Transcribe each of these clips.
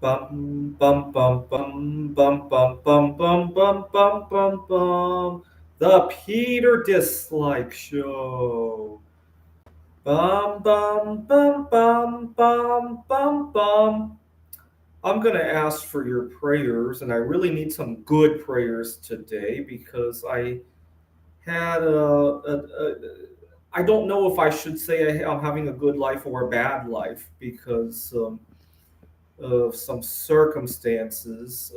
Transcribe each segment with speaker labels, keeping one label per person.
Speaker 1: Bum bum bum bum bum bum bum bum bum bum bum bum. The Peter Dislike Show. Bum bum bum bum bum bum bum. I'm gonna ask for your prayers, and I really need some good prayers today because had a I don't know if I should say I'm having a good life or a bad life because of some circumstances.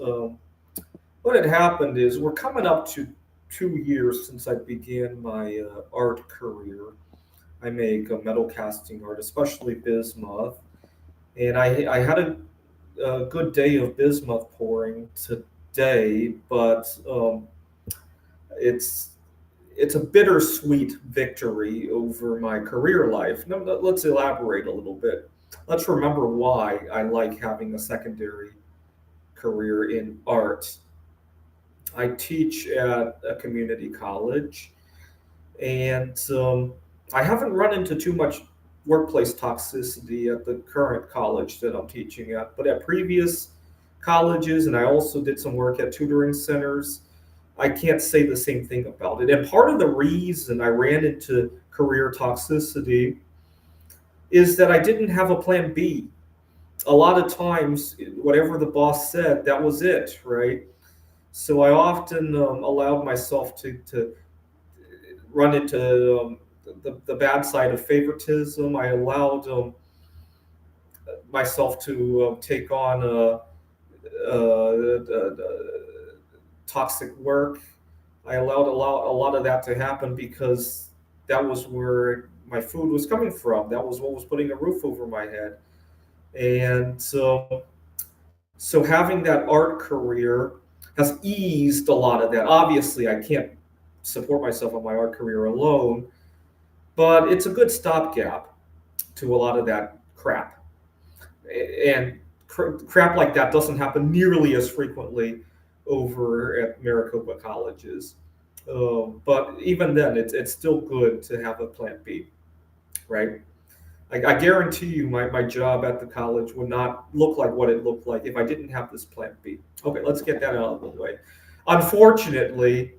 Speaker 1: What had happened is we're coming up to 2 years since I began my art career. I make metal casting art, especially bismuth, and I had a good day of bismuth pouring today, but it's it's a bittersweet victory over my career life. Now, let's elaborate a little bit. Let's remember why I like having a secondary career in art. I teach at a community college, and I haven't run into too much workplace toxicity at the current college that I'm teaching at, but at previous colleges, and I also did some work at tutoring centers, I can't say the same thing about it. And part of the reason I ran into career toxicity is that I didn't have a plan B. A lot of times, whatever the boss said, that was it, right? So I often allowed myself to run into the bad side of favoritism. I allowed myself to take on toxic work. I allowed a lot of that to happen because that was where my food was coming from. That was what was putting a roof over my head. And so having that art career has eased a lot of that. Obviously, I can't support myself on my art career alone, but it's a good stopgap to a lot of that crap. And crap like that doesn't happen nearly as frequently over at Maricopa colleges. But even then, it's still good to have a plan B, right? I guarantee you my job at the college would not look like what it looked like if I didn't have this plan B. Okay, let's get that out of the way. Unfortunately,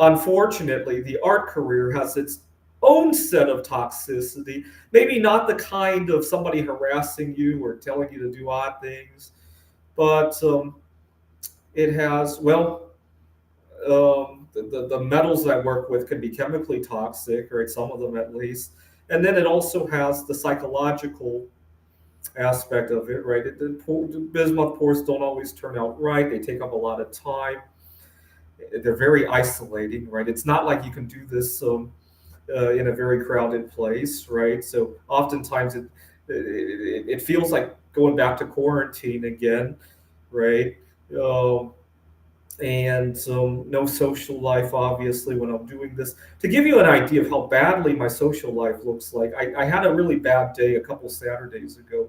Speaker 1: unfortunately, the art career has its own set of toxicity. Maybe not the kind of somebody harassing you or telling you to do odd things, but it has, well, the metals I work with can be chemically toxic, right? Some of them at least. And then it also has the psychological aspect of it, right? The bismuth pours don't always turn out right. They take up a lot of time. They're very isolating, right? It's not like you can do this in a very crowded place, right? So oftentimes it feels like going back to quarantine again, right? Um, and no social life, obviously, when I'm doing this. To give you an idea of how badly my social life looks like, I had a really bad day a couple Saturdays ago.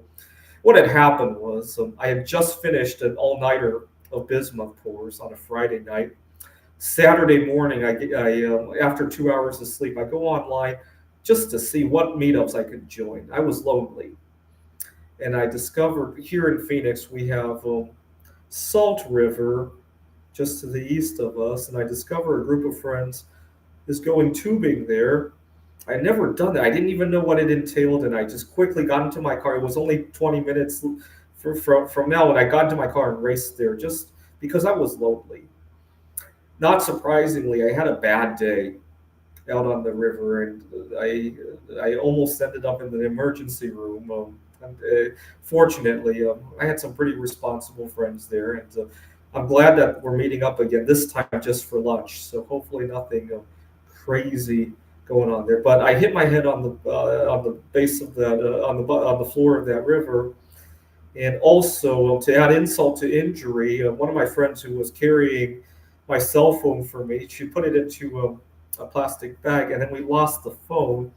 Speaker 1: What had happened was I had just finished an all-nighter of bismuth pours on a Friday night. Saturday morning, after 2 hours of sleep, I go online just to see what meetups I could join. I was lonely, and I discovered here in Phoenix we have Salt River just to the east of us, and I discovered a group of friends is going tubing there. I had never done that. I didn't even know what it entailed, and I just quickly got into my car. It was only 20 minutes from now, and I got into my car and raced there just because I was lonely. Not surprisingly, I had a bad day out on the river, and I almost ended up in the emergency room. Fortunately, I had some pretty responsible friends there, and I'm glad that we're meeting up again this time just for lunch. So hopefully nothing crazy going on there. But I hit my head on the base of that on the floor of that river, and also to add insult to injury, one of my friends who was carrying my cell phone for me, she put it into a plastic bag, and then we lost the phone.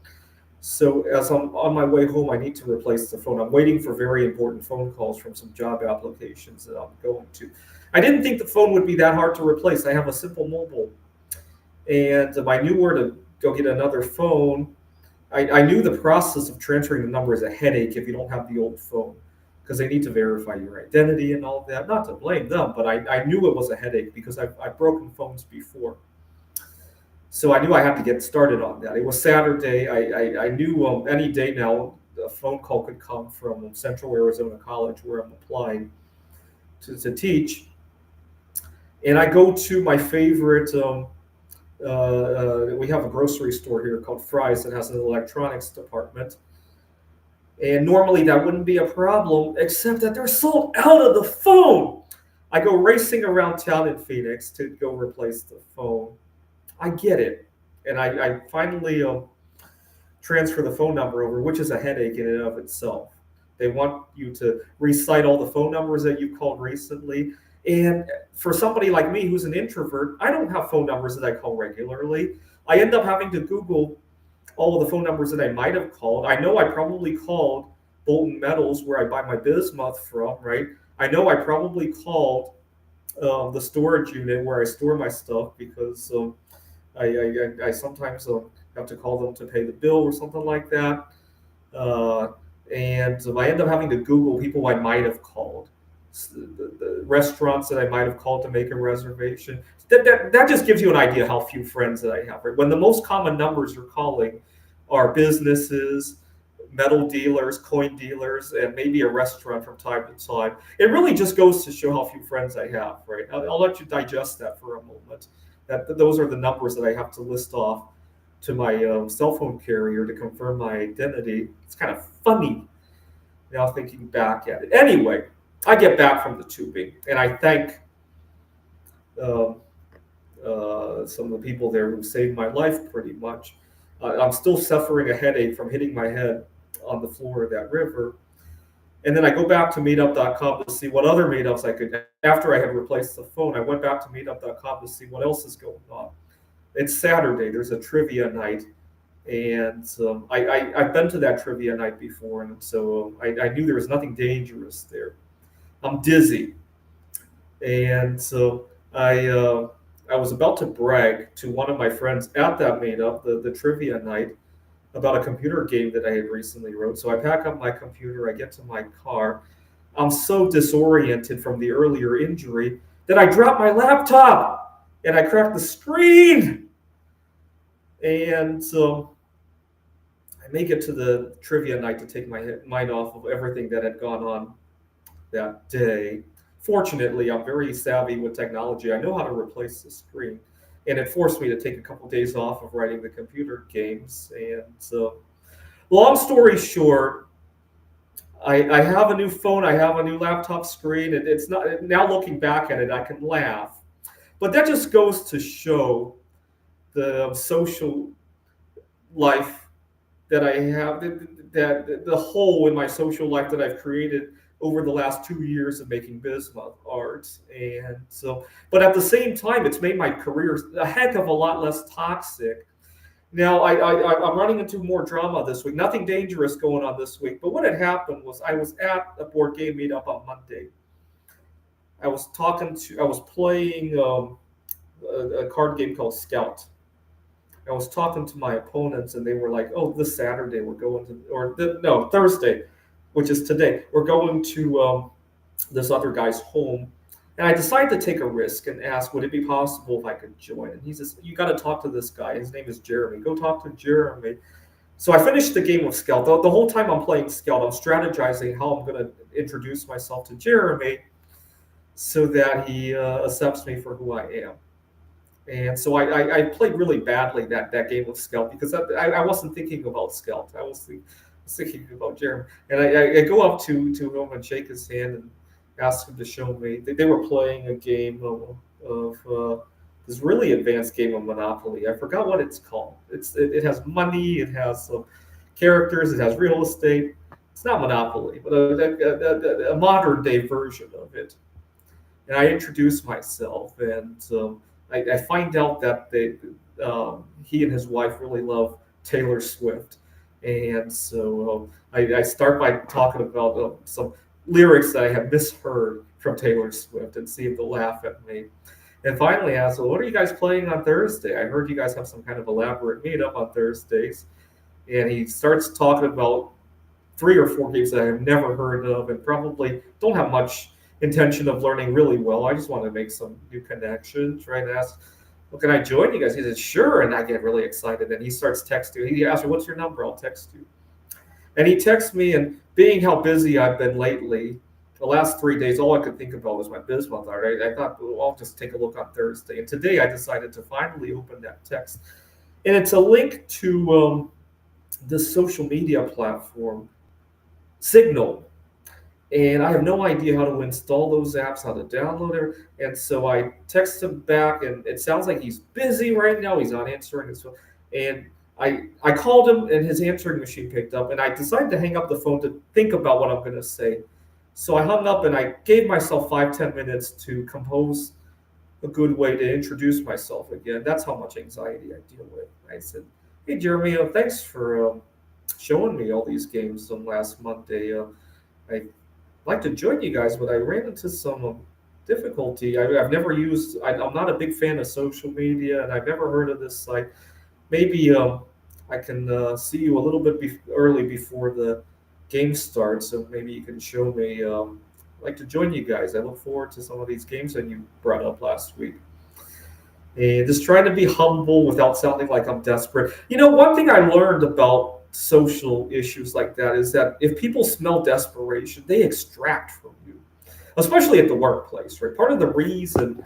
Speaker 1: So as I'm on my way home, I need to replace the phone. I'm waiting for very important phone calls from some job applications that I'm going to. I didn't think the phone would be that hard to replace. I have a simple mobile, and I knew where to go get another phone. I knew the process of transferring the number is a headache if you don't have the old phone, because they need to verify your identity and all of that. Not to blame them, but I knew it was a headache because I've broken phones before. So I knew I had to get started on that. It was Saturday. I knew any day now a phone call could come from Central Arizona College where I'm applying to teach. And I go to my favorite, we have a grocery store here called Fry's that has an electronics department. And normally that wouldn't be a problem, except that they're sold out of the phone. I go racing around town in Phoenix to go replace the phone. I get it. And I finally transfer the phone number over, which is a headache in and of itself. They want you to recite all the phone numbers that you called recently. And for somebody like me who's an introvert, I don't have phone numbers that I call regularly. I end up having to Google all of the phone numbers that I might have called. I know I probably called Bolton Metals, where I buy my bismuth from, right? I know I probably called the storage unit where I store my stuff because I sometimes have to call them to pay the bill or something like that. And I end up having to Google people I might have called, the restaurants that I might have called to make a reservation. That just gives you an idea how few friends that I have. Right? When the most common numbers you're calling are businesses, metal dealers, coin dealers, and maybe a restaurant from time to time, it really just goes to show how few friends I have. Right? I'll let you digest that for a moment. That those are the numbers that I have to list off to my cell phone carrier to confirm my identity. It's kind of funny now thinking back at it. Anyway, I get back from the tubing and I thank some of the people there who saved my life pretty much. I'm still suffering a headache from hitting my head on the floor of that river. And then I go back to meetup.com to see what other meetups I could. After I had replaced the phone, I went back to meetup.com to see what else is going on. It's Saturday. There's a trivia night. And I've been to that trivia night before. And so I knew there was nothing dangerous there. I'm dizzy. And so I was about to brag to one of my friends at that meetup, the trivia night, about a computer game that I had recently wrote. So I pack up my computer, I get to my car. I'm so disoriented from the earlier injury that I drop my laptop and I crack the screen. And so I make it to the trivia night to take my mind off of everything that had gone on that day. Fortunately, I'm very savvy with technology. I know how to replace the screen. And it forced me to take a couple days off of writing the computer games. And so, long story short, I have a new phone. I have a new laptop screen. And it's not, now looking back at it, I can laugh. But that just goes to show the social life that I have, that the hole in my social life that I've created over the last 2 years of making bismuth art. And so, but at the same time, it's made my career a heck of a lot less toxic. Now, I'm running into more drama this week. Nothing dangerous going on this week. But what had happened was I was at a board game meetup on Monday. I was playing a card game called Scout. I was talking to my opponents, and they were like, "Oh, this Saturday we're going to, Thursday, which is today, we're going to this other guy's home." And I decided to take a risk and ask, would it be possible if I could join? And he says, "You got to talk to this guy. His name is Jeremy. Go talk to Jeremy." So I finished the game of Scout. The whole time I'm playing Scout, I'm strategizing how I'm going to introduce myself to Jeremy so that he accepts me for who I am. And so I played really badly that game of Scout because I wasn't thinking about Scout. I was thinking about Jeremy. And I go up to him and shake his hand and ask him to show me. They were playing a game of this really advanced game of Monopoly. I forgot what it's called. It has money, it has characters, it has real estate. It's not Monopoly, but a modern day version of it. And I introduce myself, and I find out that he and his wife really love Taylor Swift. And so I start by talking about some lyrics that I have misheard from Taylor Swift and see if they'll laugh at me. And finally I asked, "Well, what are you guys playing on Thursday? I heard you guys have some kind of elaborate meetup on Thursdays." And he starts talking about 3 or 4 games that I have never heard of and probably don't have much intention of learning really well. I just want to make some new connections, right? And ask, well, can I join you guys? He says, sure. And I get really excited. And he starts texting. He asks me, what's your number? I'll text you. And he texts me, and being how busy I've been lately, the last 3 days, all I could think about was my Bismuth art. I thought, well, I'll just take a look on Thursday. And today I decided to finally open that text. And it's a link to this social media platform, Signal. And I have no idea how to install those apps, how to download it. And so I text him back, and it sounds like he's busy right now. He's not answering his phone. And I called him, and his answering machine picked up. And I decided to hang up the phone to think about what I'm going to say. So I hung up, and I gave myself 5-10 minutes to compose a good way to introduce myself again. That's how much anxiety I deal with. I said, "Hey, Jeremy, thanks for showing me all these games last Monday. I'd like to join you guys, but I ran into some difficulty. I've never used. I'm not a big fan of social media, and I've never heard of this site. Maybe I can see you a little bit early before the game starts, so maybe you can show me. I'd like to join you guys. I look forward to some of these games that you brought up last week." And just trying to be humble without sounding like I'm desperate. One thing I learned about social issues like that is that if people smell desperation, they extract from you, especially at the workplace, right? Part of the reason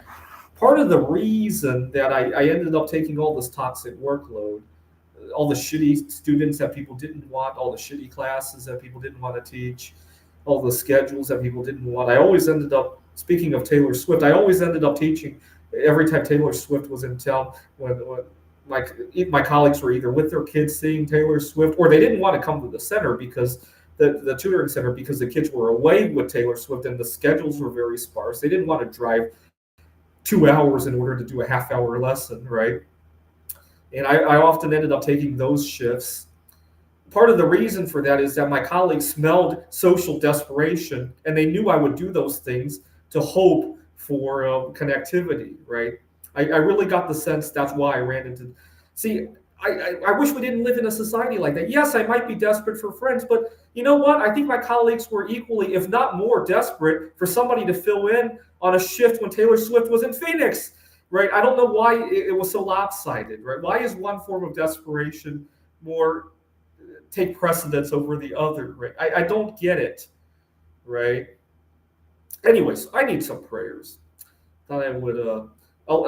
Speaker 1: that I ended up taking all this toxic workload, all the shitty students that people didn't want, all the shitty classes that people didn't want to teach, all the schedules that people didn't want. I always ended up, speaking of Taylor Swift, I always ended up teaching every time Taylor Swift was in town. When my colleagues were either with their kids seeing Taylor Swift, or they didn't want to come to the center because the tutoring center, because the kids were away with Taylor Swift and the schedules were very sparse. They didn't want to drive 2 hours in order to do a half-hour lesson, right? And I often ended up taking those shifts. Part of the reason for that is that my colleagues smelled social desperation, and they knew I would do those things to hope for connectivity, right? I really got the sense that's why I ran into. See, I wish we didn't live in a society like that. Yes, I might be desperate for friends, but you know what? I think my colleagues were equally, if not more, desperate for somebody to fill in on a shift when Taylor Swift was in Phoenix, right? I don't know why it was so lopsided, right? Why is one form of desperation more take precedence over the other, right? I don't get it, right? Anyways, I need some prayers. Thought I would.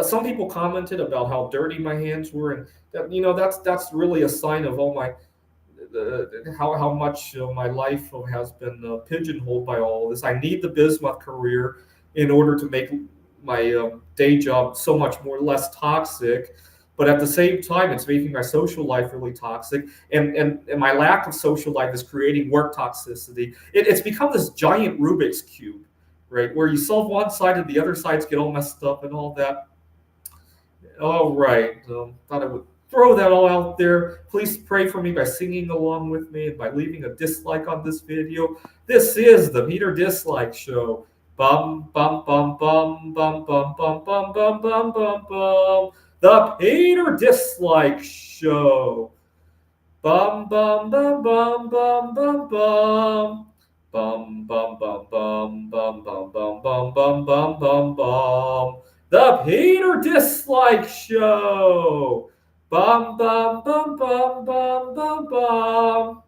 Speaker 1: Some people commented about how dirty my hands were, and that's really a sign of all my how much my life has been pigeonholed by all this. I need the bismuth career in order to make my day job so much less toxic. But at the same time, it's making my social life really toxic, and my lack of social life is creating work toxicity. It's become this giant Rubik's cube, right? Where you solve one side and the other sides get all messed up and all that. All right. Thought I would throw that all out there. Please pray for me by singing along with me and by leaving a dislike on this video. This is the Meter Dislike Show. Bum, bum, bum, bum, bum, bum, bum, bum, bum, bum, bum, bum. The Peter Dislike Show. Bum, bum, bum, bum, bum, bum, bum. Bum bum bum bum bum bum bum bum bum bum bum bum. The Peter Dislike Show. Bum bum bum bum bum bum bum.